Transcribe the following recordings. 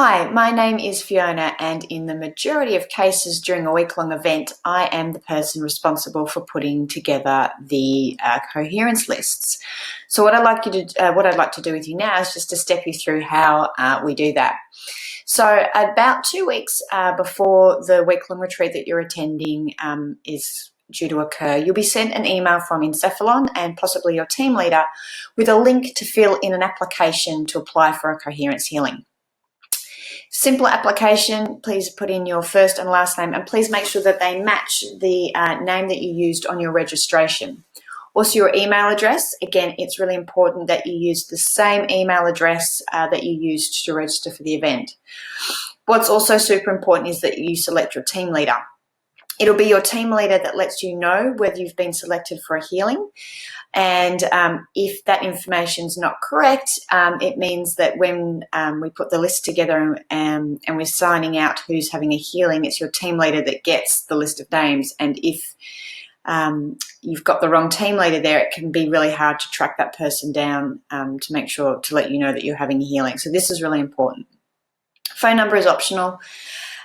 Hi, my name is Fiona, and in the majority of cases during a week-long event, I am the person responsible for putting together the coherence lists. So what I'd like to do with you now is just to step you through how we do that. So about 2 weeks before the week-long retreat that you're attending is due to occur, you'll be sent an email from Encephalon and possibly your team leader with a link to fill in an application to apply for a coherence healing. Simple application, please put in your first and last name, and please make sure that they match the name that you used on your registration. Also your email address, again, it's really important that you use the same email address that you used to register for the event. What's also super important is that you select your team leader. It'll be your team leader that lets you know whether you've been selected for a healing. And if that information is not correct, it means that when we put the list together and we're signing out who's having a healing, it's your team leader that gets the list of names. And if you've got the wrong team leader there, it can be really hard to track that person down to make sure to let you know that you're having a healing. So this is really important. Phone number is optional.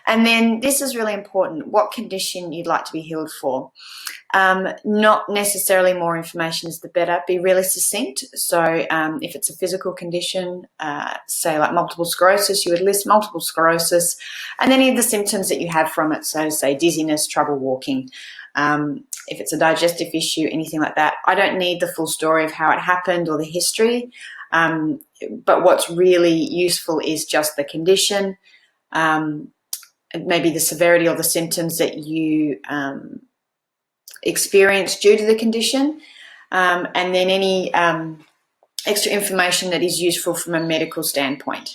And then this is really important, what condition you'd like to be healed for. Not necessarily more information is the better. Be really succinct. So if it's a physical condition, say like multiple sclerosis, you would list multiple sclerosis and any of the symptoms that you have from it. So say dizziness, trouble walking. If it's a digestive issue, anything like that. I don't need the full story of how it happened or the history. But what's really useful is just the condition, maybe the severity or the symptoms that you experience due to the condition, and then any extra information that is useful from a medical standpoint.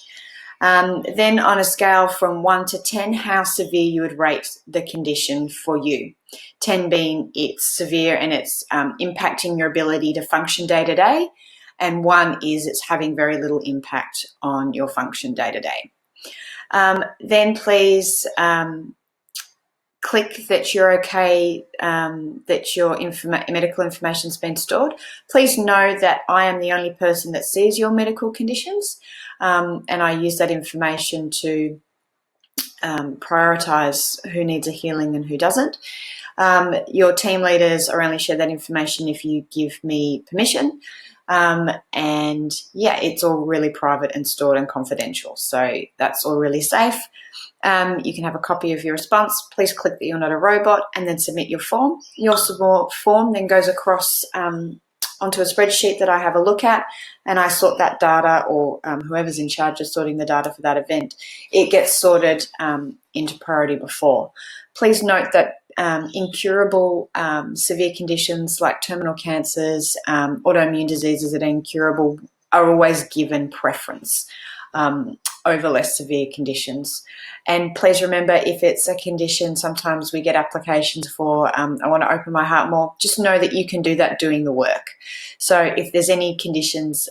Then on a scale from 1 to 10, how severe you would rate the condition for you. 10 being it's severe and it's impacting your ability to function day to day, and 1 is it's having very little impact on your function day to day. Then please click that you're okay, that your medical information has been stored. Please know that I am the only person that sees your medical conditions, and I use that information to prioritise who needs a healing and who doesn't. Your team leaders are only share that information if you give me permission. And yeah, it's all really private and stored and confidential. So that's all really safe. You can have a copy of your response. Please click that you're not a robot and then submit your form. Your form then goes across onto a spreadsheet that I have a look at, and I sort that data, or whoever's in charge of sorting the data for that event, it gets sorted into priority before. Please note that incurable severe conditions like terminal cancers, autoimmune diseases that are incurable are always given preference over less severe conditions. And please remember, if it's a condition sometimes we get applications for, I want to open my heart more, just know that you can do that doing the work. So if there's any conditions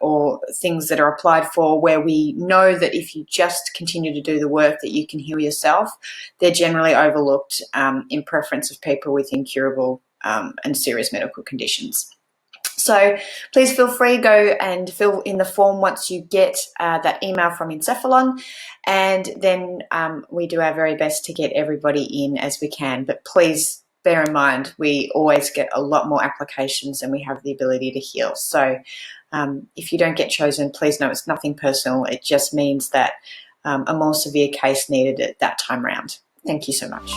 or things that are applied for where we know that if you just continue to do the work that you can heal yourself, they're generally overlooked in preference of people with incurable and serious medical conditions. So please feel free, go and fill in the form once you get that email from Encephalon, and then we do our very best to get everybody in as we can. But please bear in mind, we always get a lot more applications than we have the ability to heal. So if you don't get chosen, please know it's nothing personal. It just means that a more severe case needed at that time round. Thank you so much.